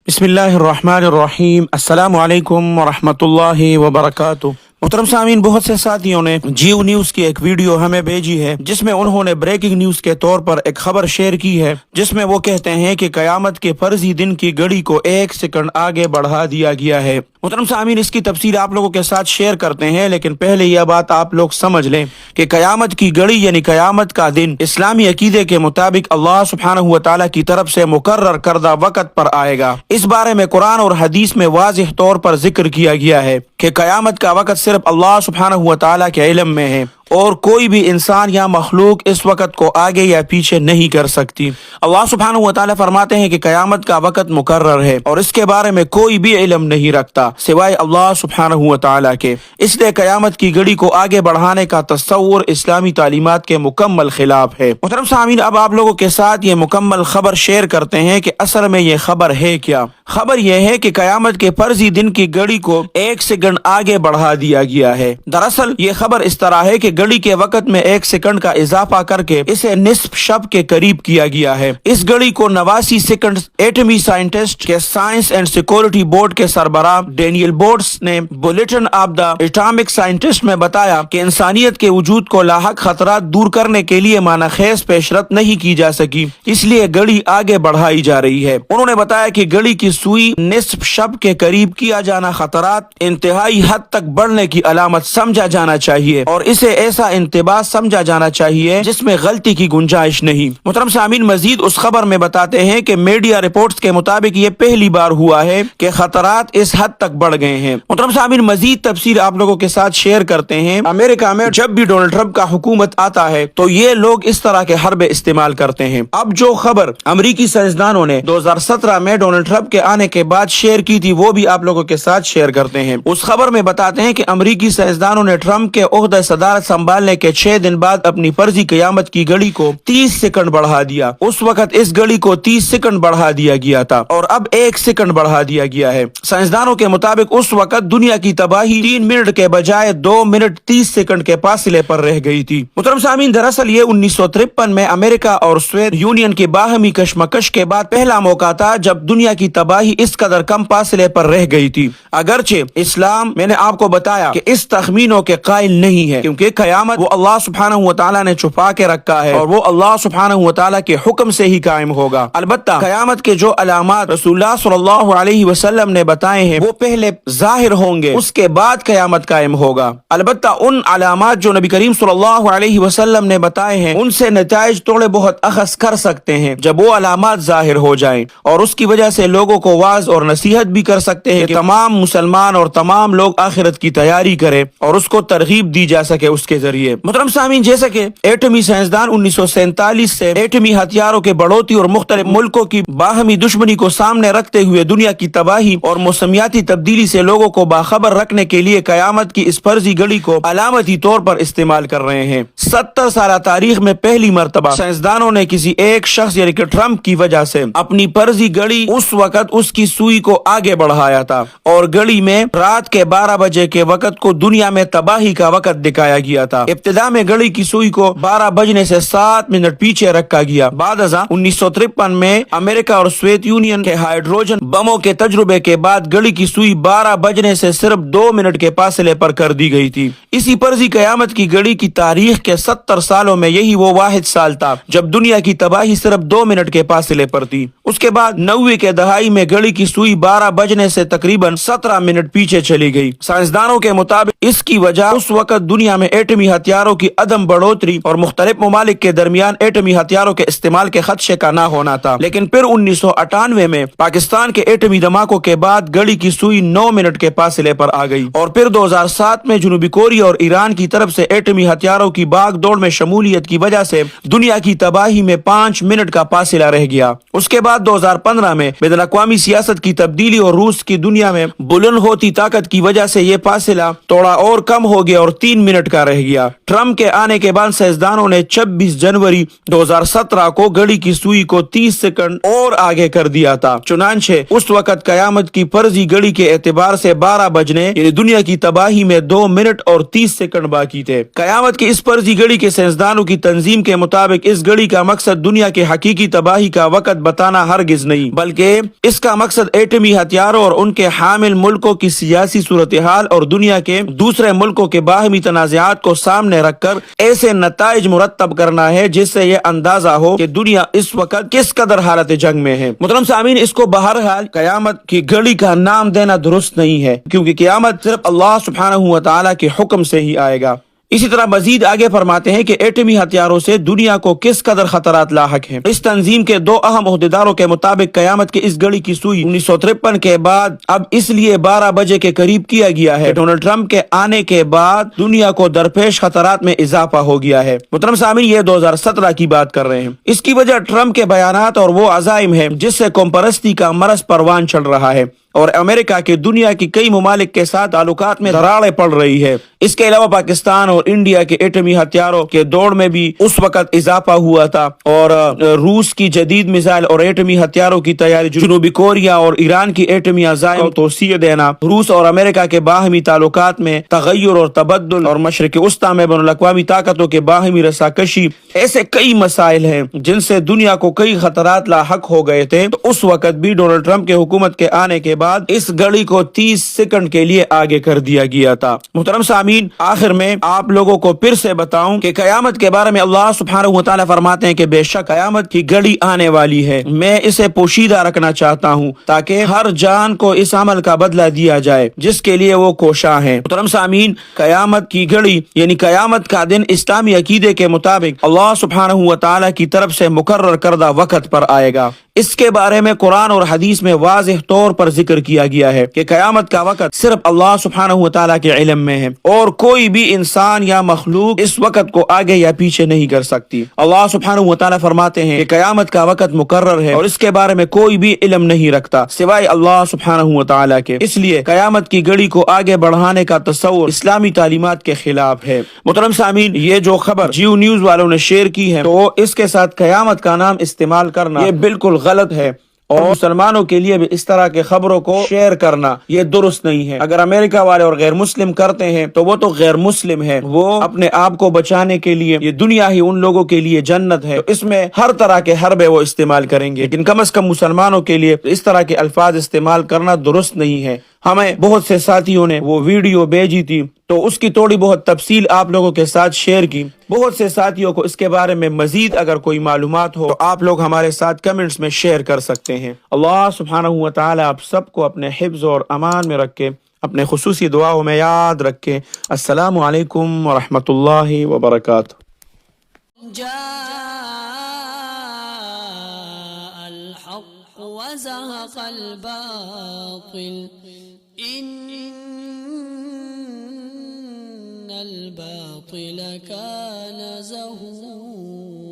بسم اللہ الرحمن الرحیم، السلام علیکم ورحمۃ اللہ وبرکاتہ۔ محترم سامعین، بہت سے ساتھیوں نے جیو نیوز کی ایک ویڈیو ہمیں بھیجی ہے جس میں انہوں نے بریکنگ نیوز کے طور پر ایک خبر شیئر کی ہے جس میں وہ کہتے ہیں کہ قیامت کے فرضی دن کی گھڑی کو 1 سیکنڈ آگے بڑھا دیا گیا ہے۔ محترم سامعین، اس کی تفصیل آپ لوگوں کے ساتھ شیئر کرتے ہیں، لیکن پہلے یہ بات آپ لوگ سمجھ لیں کہ قیامت کی گھڑی یعنی قیامت کا دن اسلامی عقیدے کے مطابق اللہ سبحانہ و تعالیٰ کی طرف سے مقرر کردہ وقت پر آئے گا۔ اس بارے میں قرآن اور حدیث میں واضح طور پر ذکر کیا گیا ہے کہ قیامت کا وقت صرف اللہ سبحانہ و تعالیٰ کے علم میں ہے اور کوئی بھی انسان یا مخلوق اس وقت کو آگے یا پیچھے نہیں کر سکتی۔ اللہ سبحانہ و تعالیٰ فرماتے ہیں کہ قیامت کا وقت مقرر ہے اور اس کے بارے میں کوئی بھی علم نہیں رکھتا سوائے اللہ سبحانہ و تعالیٰ کے، اس لیے قیامت کی گھڑی کو آگے بڑھانے کا تصور اسلامی تعلیمات کے مکمل خلاف ہے۔ محترم سامعین، اب آپ لوگوں کے ساتھ یہ مکمل خبر شیئر کرتے ہیں کہ اصل میں یہ خبر ہے کیا۔ خبر یہ ہے کہ قیامت کے فرضی دن کی گھڑی کو 1 سیکنڈ آگے بڑھا دیا گیا ہے۔ دراصل یہ خبر اس طرح ہے کہ گھڑی کے وقت میں 1 سیکنڈ کا اضافہ کر کے اسے نصف شب کے قریب کیا گیا ہے۔ اس گھڑی کو 89 سیکنڈ ایٹمی سائنٹسٹ کے سائنس اینڈ سیکورٹی بورڈ کے سربراہ ڈینیل بورڈس نے bulletin of the atomic scientist میں بتایا کہ انسانیت کے وجود کو لاحق خطرات دور کرنے کے لیے معنی خیز پیشرفت نہیں کی جا سکی، اس لیے گھڑی آگے بڑھائی جا رہی ہے۔ انہوں نے بتایا کہ گھڑی کی سوئی نصف شب کے قریب کیا جانا خطرات انتہائی حد تک بڑھنے کی علامت سمجھا جانا چاہیے اور اسے ایسا انتباہ سمجھا جانا چاہیے جس میں غلطی کی گنجائش نہیں۔ محترم سامعین، مزید اس خبر میں بتاتے ہیں کہ میڈیا رپورٹس کے مطابق یہ پہلی بار ہوا ہے کہ خطرات اس حد تک بڑھ گئے ہیں۔ محترم سامعین، مزید تفصیل آپ لوگوں کے ساتھ شیئر کرتے ہیں۔ امریکہ میں جب بھی ڈونلڈ ٹرمپ کا حکومت آتا ہے تو یہ لوگ اس طرح کے حربے استعمال کرتے ہیں۔ اب جو خبر امریکی سائنسدانوں نے 2017 میں ڈونلڈ ٹرمپ کے آنے کے بعد شیئر کی تھی وہ بھی آپ لوگوں کے ساتھ شیئر کرتے ہیں۔ اس خبر میں بتاتے ہیں کہ امریکی سائنسدانوں نے ٹرمپ کے عہدہ صدارت سنبھالنے کے 6 دن بعد اپنی فرضی قیامت کی گھڑی کو 30 سیکنڈ بڑھا دیا۔ اس وقت اس گھڑی کو 30 سیکنڈ بڑھا دیا گیا تھا اور اب 1 سیکنڈ بڑھا دیا گیا ہے۔ سائنسدانوں کے مطابق اس وقت دنیا کی تباہی 3 منٹ کے بجائے 2 منٹ 30 سیکنڈ کے فاصلے پر رہ گئی تھی۔ محترم سامعین، دراصل یہ 1953 میں امریکہ اور سوویت یونین کے باہمی کشمکش کے بعد پہلا موقع تھا جب دنیا کی تباہی اس قدر کم فاصلے پر رہ گئی تھی۔ اگرچہ اسلام، میں نے آپ کو بتایا کہ اس تخمینوں کے قائل نہیں ہے کیونکہ قیامت وہ اللہ سبحانہ و تعالیٰ نے چھپا کے رکھا ہے اور وہ اللہ سبحانہ و تعالیٰ کے حکم سے ہی قائم ہوگا۔ البتہ قیامت کے جو علامات رسول اللہ صلی اللہ علیہ وسلم نے بتائے ہیں وہ پہلے ظاہر ہوں گے، اس کے بعد قیامت قائم ہوگا۔ البتہ ان علامات جو نبی کریم صلی اللہ علیہ وسلم نے بتائے ہیں ان سے نتائج تھوڑے بہت اخذ کر سکتے ہیں جب وہ علامات ظاہر ہو جائیں، اور اس کی وجہ سے لوگوں کو واعظ اور نصیحت بھی کر سکتے ہیں کہ تمام مسلمان اور تمام لوگ آخرت کی تیاری کریں اور اس کو ترغیب دی جا سکے اس کے ذریعے۔ محترم سامعین، جیسا کہ ایٹمی سائنسدان 1947 سے ایٹمی ہتھیاروں کے بڑھوتری اور مختلف ملکوں کی باہمی دشمنی کو سامنے رکھتے ہوئے دنیا کی تباہی اور موسمیاتی تبدیلی سے لوگوں کو باخبر رکھنے کے لیے قیامت کی اس فرضی گھڑی کو علامتی طور پر استعمال کر رہے ہیں۔ 70 سالہ تاریخ میں پہلی مرتبہ سائنسدانوں نے کسی ایک شخص یعنی کہ ٹرمپ کی وجہ سے اپنی فرضی گھڑی اس وقت اس کی سوئی کو آگے بڑھایا تھا اور گھڑی میں رات کے 12 بجے کے وقت کو دنیا میں تباہی کا وقت دکھایا گیا تھا۔ ابتدا میں گھڑی کی سوئی کو 12 بجنے سے 7 منٹ پیچھے رکھا گیا۔ بعد ازاں 1953 میں امریکہ اور سوویت یونین کے ہائیڈروجن بموں کے تجربے کے بعد گھڑی کی سوئی 12 بجنے سے صرف 2 منٹ کے فاصلے پر کر دی گئی تھی۔ اسی فرضی قیامت کی گھڑی کی تاریخ کے 70 سالوں میں یہی وہ واحد سال تھا جب دنیا کی تباہی صرف 2 منٹ کے فاصلے پر تھی۔ اس کے بعد 90 کے دہائی میں گھڑی کی سوئی 12 بجنے سے تقریباً 17 منٹ پیچھے چلی گئی۔ سائنسدانوں کے مطابق اس کی وجہ اس وقت دنیا میں ایٹمی ہتھیاروں کی عدم بڑھوتری اور مختلف ممالک کے درمیان ایٹمی ہتھیاروں کے استعمال کے خدشے کا نہ ہونا تھا۔ لیکن پھر 1998 میں پاکستان کے ایٹمی دھماکوں کے بعد گھڑی کی سوئی 9 منٹ کے فاصلے پر آ گئی اور پھر 2007 میں جنوبی کوریا اور ایران کی طرف سے ایٹمی ہتھیاروں کی باغ دوڑ میں شمولیت کی وجہ سے دنیا کی تباہی میں 5 منٹ کا فاصلہ رہ گیا۔ اس کے بعد 2015 میں بین الاقوامی سیاست کی تبدیلی اور روس کی دنیا میں بلند ہوتی طاقت کی وجہ سے یہ فاصلہ تھوڑا اور کم ہو گیا اور 3 منٹ کا رہ گیا۔ ٹرمپ کے آنے کے بعد سائنسدانوں نے 26 جنوری 2017 کو گھڑی کی سوئی کو 30 سیکنڈ اور آگے کر دیا تھا۔ چنانچہ اس وقت قیامت کی فرضی گھڑی کے اعتبار سے 12 بجنے یعنی دنیا کی تباہی میں 2 منٹ اور 30 سیکنڈ باقی تھے۔ قیامت کی اس فرضی گھڑی کے سائنسدانوں کی تنظیم کے مطابق اس گھڑی کا مقصد دنیا کے حقیقی تباہی کا وقت بتانا ہرگز نہیں، بلکہ اس جس کا مقصد ایٹمی ہتھیاروں اور ان کے حامل ملکوں کی سیاسی صورتحال اور دنیا کے دوسرے ملکوں کے باہمی تنازعات کو سامنے رکھ کر ایسے نتائج مرتب کرنا ہے جس سے یہ اندازہ ہو کہ دنیا اس وقت کس قدر حالت جنگ میں ہے۔ محترم سامعین، اس کو بہرحال قیامت کی گھڑی کا نام دینا درست نہیں ہے، کیونکہ قیامت صرف اللہ سبحانہ و تعالیٰ کے حکم سے ہی آئے گا۔ اسی طرح مزید آگے فرماتے ہیں کہ ایٹمی ہتھیاروں سے دنیا کو کس قدر خطرات لاحق ہیں۔ اس تنظیم کے دو اہم عہدیداروں کے مطابق قیامت کی اس گھڑی کی سوئی 1953 کے بعد اب اس لیے 12 بجے کے قریب کیا گیا ہے کہ ڈونلڈ ٹرمپ کے آنے کے بعد دنیا کو درپیش خطرات میں اضافہ ہو گیا ہے۔ محترم سامعین، یہ 2017 کی بات کر رہے ہیں۔ اس کی وجہ ٹرمپ کے بیانات اور وہ عزائم ہے جس سے قوم پرستی کا مرض پروان چڑھ رہا ہے اور امریکہ کے دنیا کی کئی ممالک کے ساتھ تعلقات میں دراڑیں پڑ رہی ہے۔ اس کے علاوہ پاکستان اور انڈیا کے ایٹمی ہتھیاروں کے دوڑ میں بھی اس وقت اضافہ ہوا تھا اور روس کی جدید میزائل اور ایٹمی ہتھیاروں کی تیاری، جنوبی کوریا اور ایران کی ایٹمی عزائم کو توسیع دینا، روس اور امریکہ کے باہمی تعلقات میں تغیر اور تبدل اور مشرق وسطی میں بین الاقوامی طاقتوں کے باہمی رساکشی، ایسے کئی مسائل ہیں جن سے دنیا کو کئی خطرات لاحق ہو گئے تھے۔ تو اس وقت بھی ڈونلڈ ٹرمپ کے حکومت کے آنے کے بعد اس گھڑی کو 30 سیکنڈ کے لیے آگے کر دیا گیا تھا۔ محترم سامعین، آخر میں آپ لوگوں کو پھر سے بتاؤں کہ قیامت کے بارے میں اللہ سبحانہ و تعالیٰ فرماتے ہیں کہ بے شک قیامت کی گھڑی آنے والی ہے، میں اسے پوشیدہ رکھنا چاہتا ہوں تاکہ ہر جان کو اس عمل کا بدلہ دیا جائے جس کے لیے وہ کوشاں ہے۔ محترم سامعین، قیامت کی گھڑی یعنی قیامت کا دن اسلامی عقیدے کے مطابق اللہ سبحانہ و تعالیٰ کی طرف سے مقرر کردہ وقت پر آئے گا۔ اس کے بارے میں قرآن اور حدیث میں واضح طور پر ذکر کیا گیا ہے کہ قیامت کا وقت صرف اللہ سبحانہ و تعالیٰ کے علم میں ہے اور کوئی بھی انسان یا مخلوق اس وقت کو آگے یا پیچھے نہیں کر سکتی۔ اللہ سبحانہ و تعالیٰ فرماتے ہیں کہ قیامت کا وقت مقرر ہے اور اس کے بارے میں کوئی بھی علم نہیں رکھتا سوائے اللہ سبحانہ و تعالیٰ کے، اس لیے قیامت کی گھڑی کو آگے بڑھانے کا تصور اسلامی تعلیمات کے خلاف ہے۔ محترم سامعین، یہ جو خبر جیو نیوز والوں نے شیئر کی ہے تو اس کے ساتھ قیامت کا نام استعمال کرنا یہ بالکل غلط ہے اور مسلمانوں کے لیے بھی اس طرح کے خبروں کو شیئر کرنا یہ درست نہیں ہے۔ اگر امریکہ والے اور غیر مسلم کرتے ہیں تو وہ تو غیر مسلم ہے، وہ اپنے آپ کو بچانے کے لیے، یہ دنیا ہی ان لوگوں کے لیے جنت ہے، تو اس میں ہر طرح کے حربے وہ استعمال کریں گے، لیکن کم از کم مسلمانوں کے لیے اس طرح کے الفاظ استعمال کرنا درست نہیں ہے۔ ہمیں بہت سے ساتھیوں نے وہ ویڈیو بھیجی تھی تو اس کی تھوڑی بہت تفصیل آپ لوگوں کے ساتھ شیئر کی۔ بہت سے ساتھیوں کو اس کے بارے میں مزید اگر کوئی معلومات ہو تو آپ لوگ ہمارے ساتھ کمنٹس میں شیئر کر سکتے ہیں۔ اللہ سبحانہ و تعالی آپ سب کو اپنے حفظ اور امان میں رکھے، اپنے خصوصی دعاؤں میں یاد رکھے۔ السلام علیکم ورحمۃ اللہ وبرکاتہ۔ الحق وزهق الباطل إن الباطل كان زهوقا۔